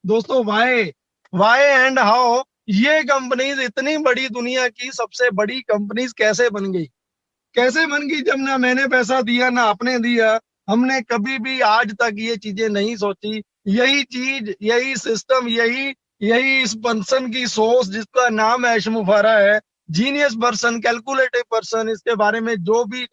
दोस्तों Y and how ये companies इतनी बड़ी, दुनिया की सबसे बड़ी कंपनीज कैसे बन गई? कैसे बन गई जब ना मैंने पैसा दिया ना आपने दिया। हमने कभी भी आज तक ये चीजें नहीं सोची। यही चीज, यही सिस्टम, यही यही इस पर्सन की सोच जिसका नाम ऐशमुफारा है, जीनियस पर्सन, कैलकुलेटिव पर्सन, इसके बारे में जो भी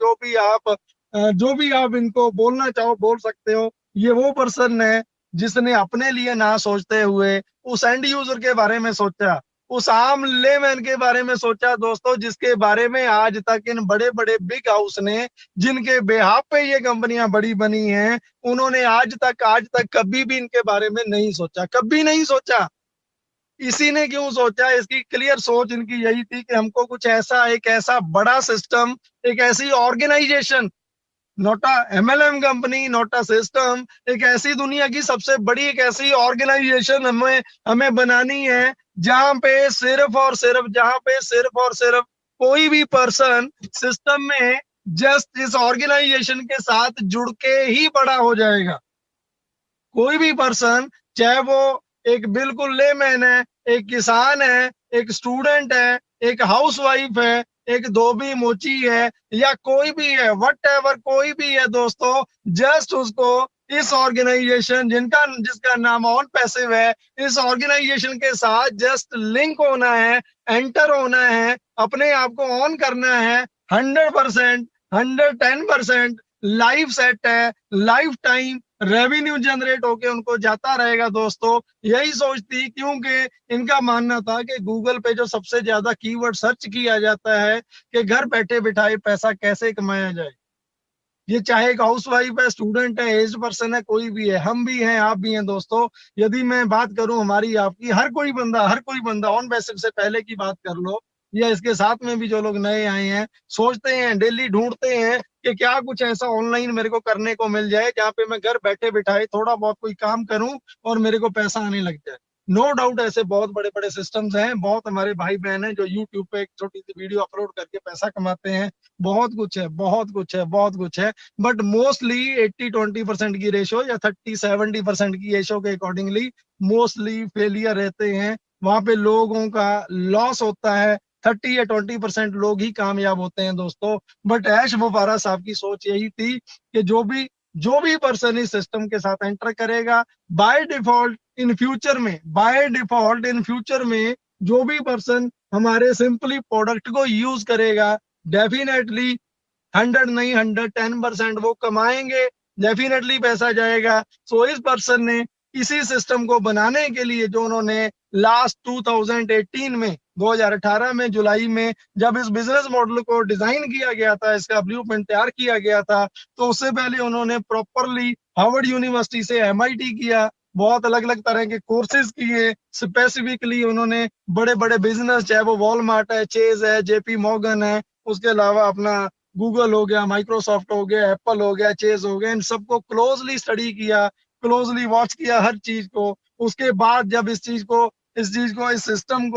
आप इनको बोलना चाहो बोल सकते हो। ये वो पर्सन है जिसने अपने लिए ना सोचते हुए उस एंड यूजर के बारे में सोचा, उस आम लेमैन के बारे में सोचा दोस्तों, जिसके बारे में आज तक इन बड़े बड़े बिग हाउस ने, जिनके बेहाफ पे ये कंपनियां बड़ी बनी हैं, उन्होंने आज तक कभी भी इनके बारे में नहीं सोचा, कभी नहीं सोचा। इसी ने क्यों सोचा? इसकी क्लियर सोच इनकी यही थी कि हमको कुछ ऐसा, एक ऐसा बड़ा सिस्टम, एक ऐसी organisation, not a MLM company, not a system, एक ऐसी दुनिया की सबसे बड़ी एक ऐसी ऑर्गेनाइजेशन हमें हमें बनानी है जहां पे सिर्फ और सिर्फ कोई भी पर्सन सिस्टम में जस्ट इस ऑर्गेनाइजेशन के साथ जुड़ के ही बड़ा हो जाएगा। कोई भी पर्सन, चाहे वो एक बिल्कुल लेमैन है, एक किसान है, एक स्टूडेंट है, एक हाउसवाइफ है, एक धोबी मोची है, या कोई भी है, वट एवर कोई भी है दोस्तों, जस्ट उसको इस ऑर्गेनाइजेशन, जिनका जिसका नाम ऑन पैसिव है, इस ऑर्गेनाइजेशन के साथ जस्ट लिंक होना है, एंटर होना है, अपने आप को ऑन करना है। 100%, 110% लाइफ सेट है, लाइफ टाइम रेवेन्यू जनरेट होके उनको जाता रहेगा दोस्तों। यही सोचती, क्योंकि इनका मानना था कि गूगल पे जो सबसे ज्यादा कीवर्ड सर्च किया जाता है कि घर बैठे बिठाए पैसा कैसे कमाया जाए। ये चाहे एक हाउस वाइफ है, स्टूडेंट है, एज पर्सन है, कोई भी है, हम भी हैं, आप भी हैं दोस्तों। यदि मैं बात करूं हमारी आपकी, हर कोई बंदा ऑन बेसिस से पहले की बात कर लो, या इसके साथ में भी जो लोग नए आए हैं, सोचते हैं, डेली ढूंढते हैं कि क्या कुछ ऐसा ऑनलाइन मेरे को करने को मिल जाए जहाँ पे मैं घर बैठे बिठाए थोड़ा बहुत कोई काम करूं और मेरे को पैसा आने लग जाए। नो डाउट ऐसे बहुत बड़े बड़े सिस्टम्स हैं, बहुत हमारे भाई बहन हैं जो यूट्यूब पे एक छोटी सी वीडियो अपलोड करके पैसा कमाते हैं। बहुत कुछ है, बहुत कुछ है, बहुत कुछ है। बट मोस्टली 80-20% की रेशो या 30-70% की रेशो के अकॉर्डिंगली मोस्टली फेलियर रहते हैं। वहां पे लोगों का लॉस होता है। 30 या 20% लोग ही कामयाब होते हैं दोस्तों। बट ऐश मुफारा साहब की सोच यही थी कि जो भी पर्सन इस सिस्टम के साथ एंटर करेगा, बाय डिफॉल्ट इन फ्यूचर में जो भी पर्सन हमारे सिंपली प्रोडक्ट को यूज करेगा, डेफिनेटली 100 नहीं 110% वो कमाएंगे, डेफिनेटली पैसा जाएगा। सो इस पर्सन ने इसी सिस्टम को बनाने के लिए, जो उन्होंने लास्ट 2018 में, 2018 में जुलाई में जब इस बिजनेस मॉडल को डिजाइन किया गया था, इसका ब्लूप्रिंट तैयार किया गया था, तो उससे पहले उन्होंने प्रॉपरली हार्वर्ड यूनिवर्सिटी से एमआईटी किया, बहुत अलग अलग तरह के कोर्सेज किए। स्पेसिफिकली उन्होंने बड़े बड़े बिजनेस, चाहे वो वॉलमार्ट है, चेज है, जेपी मॉर्गन है, उसके अलावा अपना गूगल हो गया, माइक्रोसॉफ्ट हो गया, एप्पल हो गया, चेज हो गया, इन सबको क्लोजली स्टडी किया, क्लोजली वॉच किया हर चीज को। उसके बाद जब इस सिस्टम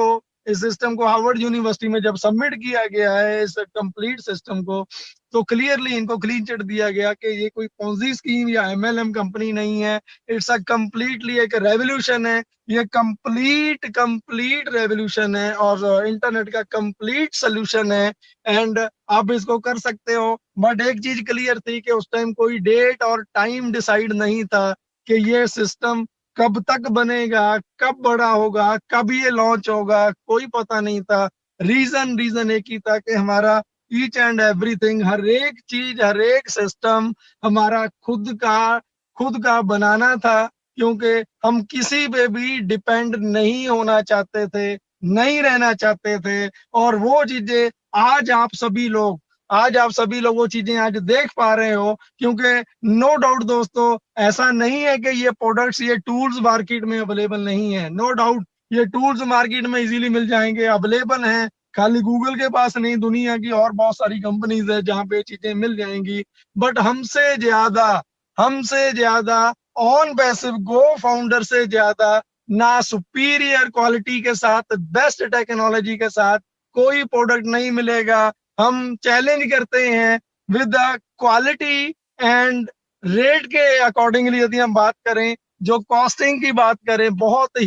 को हार्वर्ड यूनिवर्सिटी में जब सबमिट किया गया है, इस कंप्लीट सिस्टम को, तो क्लियरली इनको क्लीन चिट दिया गया कि ये कोई पॉन्जी स्कीम या एमएलएम कंपनी नहीं है। इट्स अ कंप्लीटली एक रेवोल्यूशन है। ये कंप्लीट कंप्लीट रेवोल्यूशन है और इंटरनेट का कंप्लीट सोल्यूशन है। एंड आप इसको कर सकते हो। बट एक चीज क्लियर थी कि उस टाइम कोई डेट और टाइम डिसाइड नहीं था कि ये सिस्टम कब तक बनेगा, कब बड़ा होगा, कब ये लॉन्च होगा, कोई पता नहीं था। रीजन एक ही था कि हमारा ईच एंड एवरीथिंग, हर एक चीज, हर एक सिस्टम हमारा खुद का बनाना था, क्योंकि हम किसी पे भी डिपेंड नहीं होना चाहते थे, नहीं रहना चाहते थे। और वो चीजें आज आप सभी लोग वो चीजें आज देख पा रहे हो, क्योंकि नो डाउट दोस्तों, ऐसा नहीं है कि ये प्रोडक्ट्स, ये टूल्स मार्केट में अवेलेबल नहीं है। नो डाउट ये टूल्स मार्केट में इजीली मिल जाएंगे, अवेलेबल हैं। खाली गूगल के पास नहीं, दुनिया की और बहुत सारी कंपनीज है जहां पे ये चीजें मिल जाएंगी। बट हमसे ज्यादा ऑन पैसिव गो फाउंडर से ज्यादा ना सुपीरियर क्वालिटी के साथ, बेस्ट टेक्नोलॉजी के साथ कोई प्रोडक्ट नहीं मिलेगा। हम चैलेंज करते हैं with the quality and rate के अकॉर्डिंगली। यदि हम बात करें, जो कॉस्टिंग की बात करें, बहुत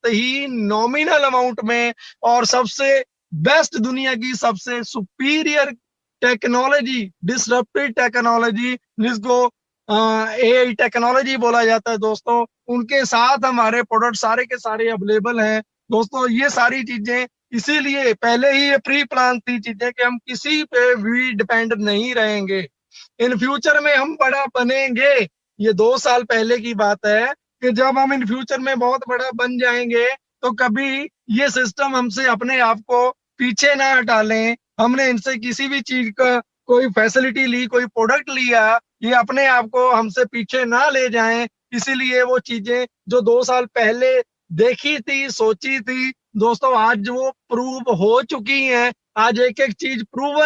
ही नॉमिनल अमाउंट में और सबसे बेस्ट, दुनिया की सबसे सुपीरियर टेक्नोलॉजी, डिसरप्टिव टेक्नोलॉजी, जिसको एआई टेक्नोलॉजी बोला जाता है दोस्तों, उनके साथ हमारे प्रोडक्ट सारे के सारे अवेलेबल हैं दोस्तों। ये सारी चीजें इसीलिए पहले ही ये प्री प्लान थी चीजें कि हम किसी पे भी डिपेंड नहीं रहेंगे। इन फ्यूचर में हम बड़ा बनेंगे। ये 2 साल पहले की बात है कि जब हम इन फ्यूचर में बहुत बड़ा बन जाएंगे तो कभी ये सिस्टम हमसे अपने आप को पीछे ना हटा लें। हमने इनसे किसी भी चीज का कोई फैसिलिटी ली, कोई प्रोडक्ट लिया, ये अपने आप को हमसे पीछे ना ले जाएं। इसीलिए वो चीजें जो 2 साल पहले देखी थी, सोची थी दोस्तों, आज वो प्रूव हो चुकी हैं। आज एक एक चीज प्रूव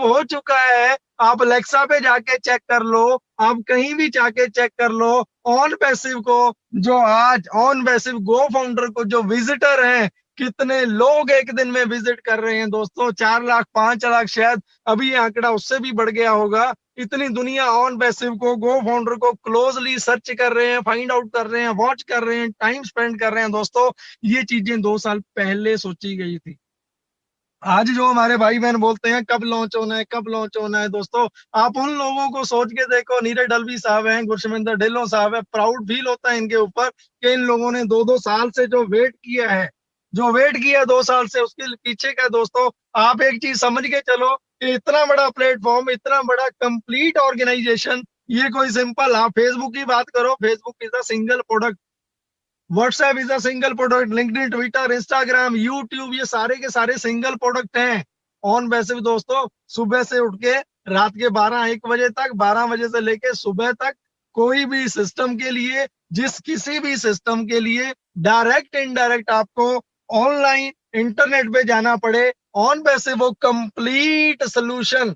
हो चुका है। आप अलेक्सा पे जाके चेक कर लो, आप कहीं भी जाके चेक कर लो। ऑन पैसिव को, जो आज ऑन पैसिव गो फाउंडर को जो विजिटर हैं, कितने लोग एक दिन में विजिट कर रहे हैं दोस्तों, 4 लाख 5 लाख, शायद अभी ये आंकड़ा उससे भी बढ़ गया होगा। इतनी दुनिया ऑन पैसिव को, गो फाउंडर को क्लोजली सर्च कर रहे हैं, फाइंड आउट कर रहे हैं, वॉच कर रहे हैं, टाइम स्पेंड कर रहे हैं दोस्तों। ये चीजें 2 साल पहले सोची गई थी। आज जो हमारे भाई बहन बोलते हैं कब लॉन्च होना है, कब लॉन्च होना है दोस्तों, आप उन लोगों को सोच के देखो। नीरज डलवी साहब हैं, गुरशमिंदर ढिल्लों साहब है, प्राउड फील होता है इनके ऊपर कि इन लोगों ने 2-2 साल से जो वेट किया है, 2 साल से, उसके पीछे का दोस्तों आप एक चीज समझ के चलो कि इतना बड़ा प्लेटफॉर्म, इतना बड़ा कंप्लीट ऑर्गेनाइजेशन, ये कोई सिंपल, आप फेसबुक की बात करो, Facebook is a single product, WhatsApp is a single product, LinkedIn, Twitter, Instagram, YouTube, ये सारे के सारे सिंगल प्रोडक्ट हैं। ऑन वैसे भी दोस्तों सुबह से उठ के रात के 12-1 बजे तक, 12 बजे से लेके सुबह तक, कोई भी सिस्टम के लिए, किसी भी सिस्टम के लिए डायरेक्ट इनडायरेक्ट आपको ऑनलाइन इंटरनेट पे जाना पड़े, ऑन वैसे वो कंप्लीट सोल्यूशन,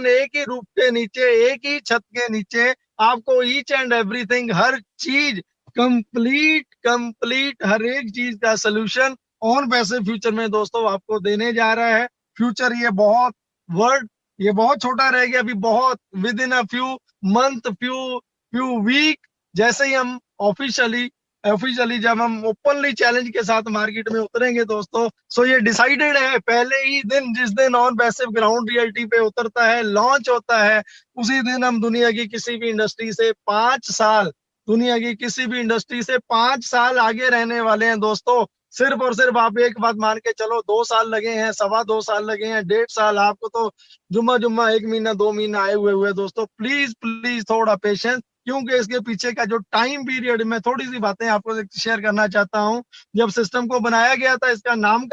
एक ही रूफ के नीचे, एक ही छत के नीचे आपको ईच एंड एवरीथिंग, हर चीज कंप्लीट कंप्लीट, हर एक चीज का सोल्यूशन ऑन पैसे फ्यूचर में दोस्तों आपको देने जा रहा है। फ्यूचर ये बहुत वर्ड, ये बहुत छोटा रह गया अभी, बहुत within a few month, few few week, जैसे ही हम ऑफिशियली ऑफिशियली जब हम ओपनली चैलेंज के साथ मार्केट में उतरेंगे दोस्तों, सो ये डिसाइडेड है पहले ही दिन, जिस दिन ऑन पैसिव ग्राउंड रियलिटी पे उतरता है, लॉन्च होता है, उसी दिन हम दुनिया की किसी भी इंडस्ट्री से 5 साल, दुनिया की किसी भी इंडस्ट्री से 5 साल आगे रहने वाले हैं दोस्तों। सिर्फ और सिर्फ आप एक बात मान के चलो, 2 साल लगे हैं, 2.25 साल लगे हैं, 1.5 साल, आपको तो जुम्मा जुम्मा 1 महीना 2 महीना आए हुए दोस्तों। प्लीज प्लीज थोड़ा पेशेंस, क्योंकि इसके पीछे का जो टाइम पीरियड, मैं थोड़ी सी बातें आपको शेयर करना चाहता हूँ। जब सिस्टम को बनाया गया था, इसका नाम